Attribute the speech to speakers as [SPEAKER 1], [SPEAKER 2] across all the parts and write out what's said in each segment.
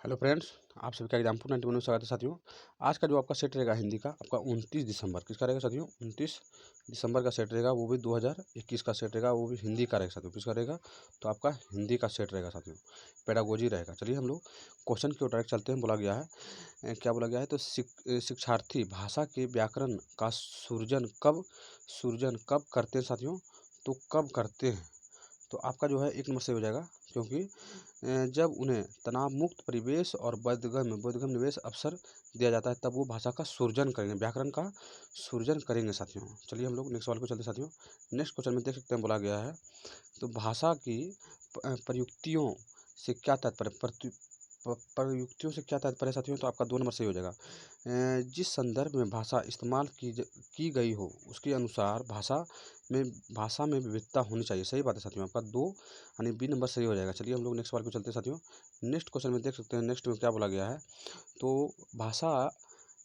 [SPEAKER 1] Hello friends, आप सभी का एग्जाम्पल 91 में स्वागत है साथियों। आज का जो आपका सेट रहेगा हिंदी का आपका 29 दिसंबर किसका रहेगा साथियों? 29 दिसंबर का सेट रहेगा, वो भी 2021 का सेट रहेगा, वो भी हिंदी का रहेगा साथियों। किसका रहेगा? तो आपका हिंदी का सेट रहेगा साथियों, पेडागोजी रहेगा। चलिए हम लोग क्वेश्चन की ओर डायरेक्ट चलते हैं। बोला गया है क्या बोला गया है? तो शिक्षार्थी भाषा के व्याकरण का सृजन कब करते हैं साथियों? तो कब करते हैं? तो आपका जो है एक नंबर से हो जाएगा, क्योंकि जब उन्हें तनाव मुक्त परिवेश और बोधगम्य निवेश अवसर दिया जाता है, तब वो भाषा का सृजन करेंगे, व्याकरण का सृजन करेंगे साथियों। चलिए हम लोग नेक्स्ट सवाल को चलते साथियों। नेक्स्ट क्वेश्चन में देख सकते हैं, बोला गया है तो भाषा की प्रयुक्तियों से क्या तात्पर्य? प्रयुक्तियों से क्या तात्पर्य है साथियों? तो आपका 2 नंबर सही हो जाएगा। जिस संदर्भ में भाषा इस्तेमाल की गई हो उसके अनुसार भाषा में विविधता होनी चाहिए। सही बात है साथियों, आपका 2 यानी बी नंबर सही हो जाएगा। चलिए हम लोग नेक्स्ट सवाल को चलते हैं साथियों। नेक्स्ट क्वेश्चन में देख सकते हैं, नेक्स्ट में क्या बोला गया है? तो भाषा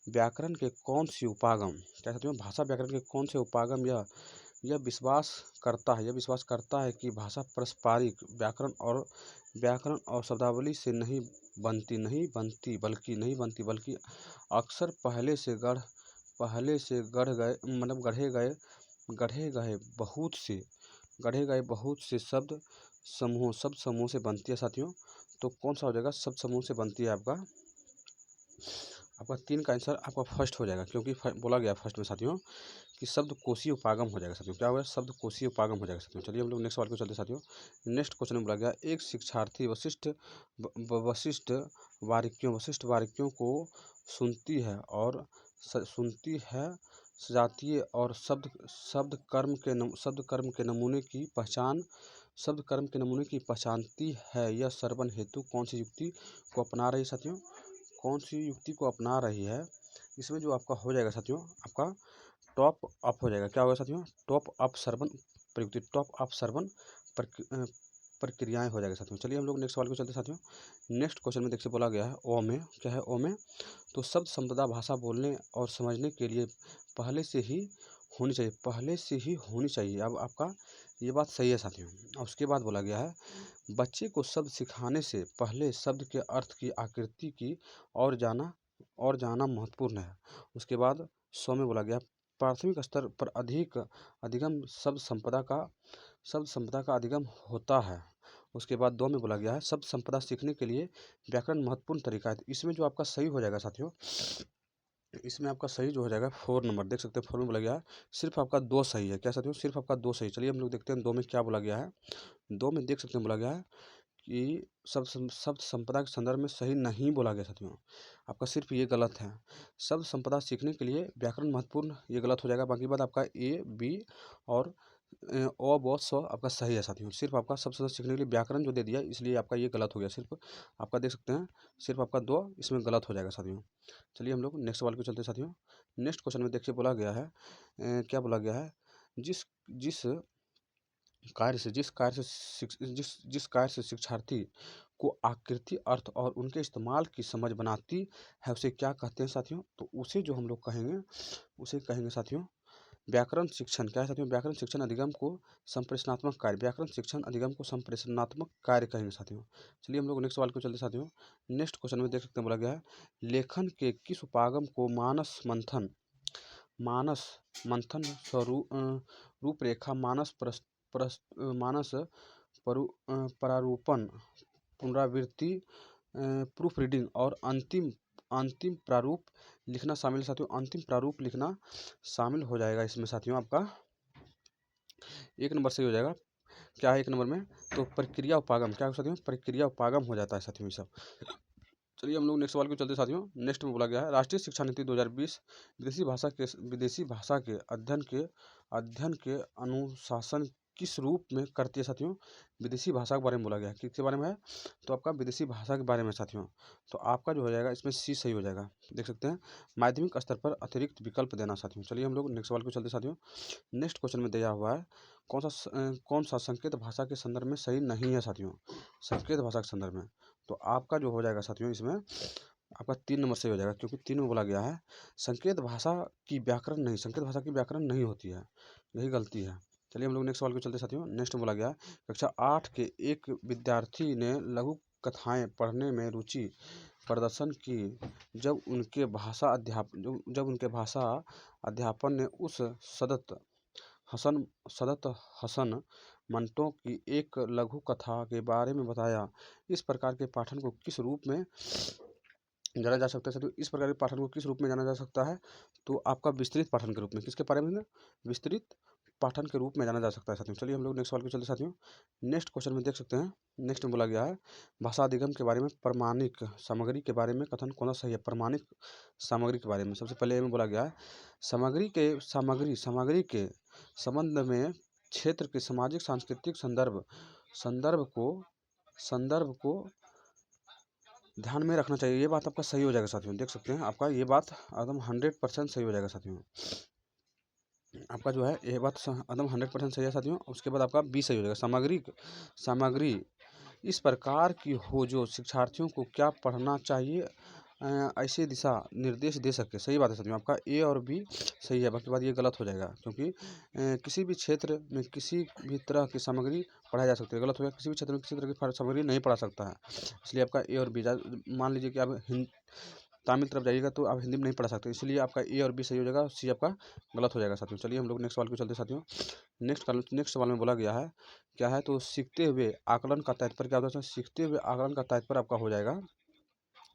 [SPEAKER 1] व्याकरण के कौन सी उपागम, क्या साथियों? भाषा व्याकरण के कौन से उपागम यह विश्वास करता है कि भाषा पारस्परिक व्याकरण और शब्दावली से नहीं बनती बल्कि अक्सर पहले से गढ़े गए बहुत से शब्द समूह से बनती है साथियों। तो कौन सा हो जाएगा? शब्द समूह से बनती है। आपका 3 का आंसर आपका फर्स्ट हो जाएगा, क्योंकि बोला गया फर्स्ट में साथियों कि शब्दकोशीय उपागम हो जाएगा साथियों। क्या होगा? शब्दकोशीय उपागम हो जाएगा साथियों। चलिए हम लोग नेक्स्ट सवाल को चलते साथियों। नेक्स्ट क्वेश्चन में बोला गया एक शिक्षार्थी वशिष्ठ बारीकियों को सुनती है सजातीय और शब्द कर्म के नमूने की पहचानती है। यह श्रवण हेतु कौन सी युक्ति को अपना रही है साथियों? कौन सी युक्ति को अपना रही है? इसमें जो आपका हो जाएगा साथियों, आपका टॉप अप हो जाएगा। क्या होगा साथियों? टॉप अप श्रवण प्रयुक्ति, टॉप अप श्रवण प्रक्रियाएं हो जाएगा साथियों। चलिए हम लोग नेक्स्ट सवाल को चलते साथियों। नेक्स्ट क्वेश्चन में देखिए बोला गया है ओ में, क्या है ओ में? तो शब्द संपदा भाषा बोलने और समझने के लिए पहले से ही होनी चाहिए। अब आपका ये बात सही है साथियों। और उसके बाद बोला गया है बच्चे को शब्द सिखाने से पहले शब्द के अर्थ की आकृति की और जाना महत्वपूर्ण है। उसके बाद 100 में बोला गया प्राथमिक स्तर पर अधिगम शब्द संपदा का अधिगम होता है। उसके बाद 2 में बोला गया है शब्द संपदा सीखने के लिए व्याकरण महत्वपूर्ण तरीका है। इसमें जो आपका सही हो जाएगा साथियों, इसमें आपका सही जो हो जाएगा 4 नंबर। देख सकते हैं 4 में बोला गया है सिर्फ आपका 2 सही है। क्या साथियों? सिर्फ आपका 2 सही। चलिए हम लोग देखते हैं 2 में क्या बोला गया है। 2 में देख सकते हैं बोला गया है कि शब्द संपदा के संदर्भ में सही नहीं बोला गया साथियों। आपका सिर्फ ये गलत है। शब्द संपदा सीखने के लिए व्याकरण महत्वपूर्ण, ये गलत हो जाएगा। बाकी बात आपका ए बी और ओ व स आपका सही है साथियों। सिर्फ आपका शब्द संपदा सीखने के लिए व्याकरण जो दे दिया, इसलिए आपका ये गलत हो गया। सिर्फ आपका देख सकते हैं, सिर्फ आपका 2 इसमें गलत हो जाएगा साथियों। चलिए हम लोग नेक्स्ट सवाल को चलते साथियों। नेक्स्ट क्वेश्चन में देखिए बोला गया है क्या बोला गया है? जिस जिस जिस कार्य से शिक्षार्थी को आकृति अर्थ और उनके इस्तेमाल की समझ बनाती है उसे क्या कहते हैं साथियों? तो उसे जो हम लोग कहेंगे साथियों व्याकरण शिक्षण। क्या है साथियों? व्याकरण शिक्षण अधिगम को संप्रेषणात्मक कार्य कहेंगे साथियों। चलिए हम लोग नेक्स्ट सवाल को चलते साथियों। नेक्स्ट क्वेश्चन में देख सकते हैं बोला गया है लेखन के किस उपागम को मानस मंथन रूपरेखा प्रारूपण पुनरावृत्ति प्रूफ रीडिंग और अंतिम प्रारूप लिखना शामिल है साथियों। अंतिम प्रारूप लिखना शामिल हो जाएगा इसमें साथियों। आपका 1 नंबर सही हो जाएगा। क्या है 1 नंबर में? तो प्रक्रिया उपागम। क्या साथियों? प्रक्रिया उपागम हो जाता है साथियों ये सब। चलिए हम लोग नेक्स्ट सवाल को चलते साथियों। नेक्स्ट में बोला गया है राष्ट्रीय शिक्षा नीति 2020 विदेशी भाषा के अध्ययन के अनुशासन किस रूप में करती है साथियों? विदेशी भाषा के बारे में बोला गया है। किसके बारे में है? तो आपका विदेशी भाषा के बारे में साथियों। तो आपका जो हो जाएगा इसमें सी सही हो जाएगा। देख सकते हैं माध्यमिक स्तर पर अतिरिक्त विकल्प देना साथियों। चलिए हम लोग नेक्स्ट सवाल को चलते साथियों। नेक्स्ट क्वेश्चन में दिया हुआ है कौन सा संकेत भाषा के संदर्भ में सही नहीं है साथियों? संकेत भाषा के संदर्भ में तो आपका जो हो जाएगा साथियों इसमें आपका 3 नंबर से हो जाएगा, क्योंकि 3 में बोला गया है संकेत भाषा की व्याकरण नहीं होती है, यही गलती है। चलिए हम लोग नेक्स्ट सवाल को चलते साथियों। नेक्स्ट में बोला गया कक्षा 8 के एक विद्यार्थी ने लघु कथाएं पढ़ने में रुचि प्रदर्शन की जब उनके भाषा अध्यापन ने उस सदत हसन मंटो की एक लघु कथा के बारे में बताया। इस प्रकार के पाठन को किस रूप में जाना जा सकता है साथियों? इस प्रकार के पाठन को किस रूप में जाना जा सकता है? तो आपका विस्तृत पाठन के रूप में। किसके बारे में? विस्तृत पाठन के रूप में जाना जा सकता है साथियों। चलिए हम लोग नेक्स्ट सवाल को चलते साथियों। नेक्स्ट क्वेश्चन में देख सकते हैं, नेक्स्ट में बोला गया है भाषा अधिगम के बारे में प्रमाणिक सामग्री के बारे में कथन कौन सा सही है? प्रमाणिक सामग्री के बारे में सबसे पहले में बोला गया है सामग्री के संबंध में क्षेत्र के सामाजिक सांस्कृतिक संदर्भ को ध्यान में रखना चाहिए। ये बात आपका सही हो जाएगा साथियों। देख सकते हैं आपका ये बात एकदम 100% सही हो जाएगा साथियों। आपका जो है ये बात एकदम 100% सही है साथियों। उसके बाद आपका बी सही हो जाएगा। सामग्री इस प्रकार की हो जो शिक्षार्थियों को क्या पढ़ना चाहिए ऐसे दिशा निर्देश दे सके। सही बात है साथियों। आपका ए और बी सही है, बाकी बात ये गलत हो जाएगा क्योंकि किसी भी क्षेत्र में किसी भी तरह की सामग्री पढ़ाई जा सकती है। गलत हो गया, किसी भी क्षेत्र में किसी तरह की सामग्री नहीं पढ़ा सकता है। इसलिए आपका ए और बी, मान लीजिए कि आप तमिल तरफ जाइएगा तो आप हिंदी में नहीं पढ़ा सकते, इसलिए आपका ए और बी सही हो जाएगा, सी आपका गलत हो जाएगा साथियों। चलिए हम लोग नेक्स्ट सवाल को चलते साथियों। नेक्स्ट सवाल में बोला गया है क्या है? तो सीखते हुए आकलन का तात्पर्य क्या होता है? सीखते हुए आकलन का तात्पर्य आपका हो जाएगा,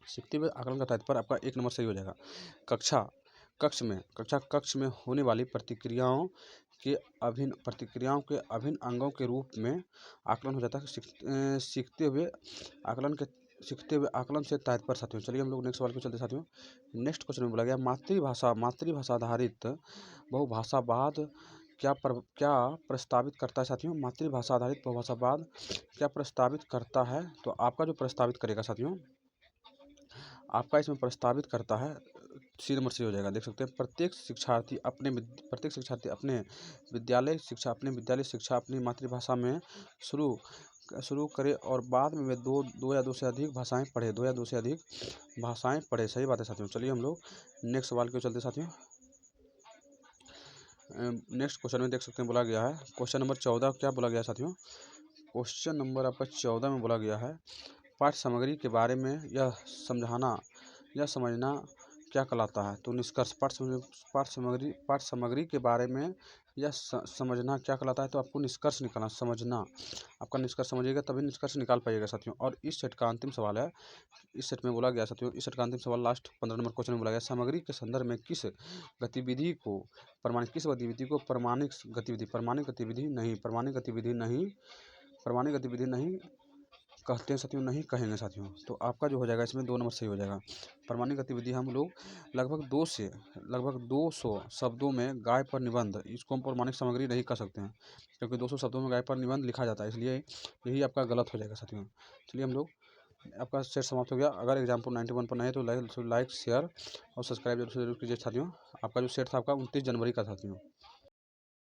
[SPEAKER 1] सीखते हुए आकलन का तात्पर्य आपका एक नंबर सही हो जाएगा। कक्ष में होने वाली प्रतिक्रियाओं के अभिन्न अंगों के रूप में आकलन हो जाता है। सीखते हुए आकलन से तात्पर्य साथियों। चलिए हम लोग नेक्स्ट सवाल पे चलते साथियों। नेक्स्ट क्वेश्चन में बोला गया मातृभाषा आधारित बहुभाषावाद क्या प्रस्तावित करता है साथियों? मातृभाषा आधारित बहुभाषावाद क्या प्रस्तावित करता है? तो आपका जो प्रस्तावित करेगा साथियों, आपका इसमें प्रस्तावित करता है सी नंबर से हो जाएगा। देख सकते हैं प्रत्येक शिक्षार्थी अपने विद्यालय शिक्षा अपनी मातृभाषा में शुरू करे और बाद में वे दो या दो से अधिक भाषाएं पढ़े। सही बात है साथियों। चलिए हम लोग नेक्स्ट सवाल के चलते साथियों। नेक्स्ट क्वेश्चन में देख सकते हैं बोला गया है क्वेश्चन नंबर 14 क्या बोला गया साथियों? क्वेश्चन नंबर आपका 14 में बोला गया है पाठ्य सामग्री के बारे में यह समझना क्या कहलाता है? तो निष्कर्ष पाठ्य सामग्री के बारे में यह समझना क्या कहलाता है? तो आपको निष्कर्ष निकालना, समझना, आपका निष्कर्ष समझिएगा तभी निष्कर्ष निकाल पाइएगा साथियों। और इस सेट का अंतिम सवाल है, इस सेट में बोला गया साथियों, इस सेट का अंतिम सवाल लास्ट 15 नंबर क्वेश्चन में बोला गया सामग्री के संदर्भ में किस गतिविधि को प्रमाणिक गतिविधि नहीं कहते हैं साथियों, नहीं कहेंगे साथियों। तो आपका जो हो जाएगा इसमें 2 नंबर सही हो जाएगा। प्रमाणिक गतिविधि हम लोग लगभग 200 शब्दों में गाय पर निबंध, इसको हम प्रमाणिक सामग्री नहीं कह सकते हैं क्योंकि 200 शब्दों में गाय पर निबंध लिखा जाता है, इसलिए यही आपका गलत हो जाएगा साथियों। चलिए हम लोग आपका सेट समाप्त हो गया। अगर एग्जाम्पल 91 पर नए तो लाइक शेयर और सब्सक्राइब जरूर कीजिए साथियों। आपका जो सेट था आपका 29 जनवरी का साथियों।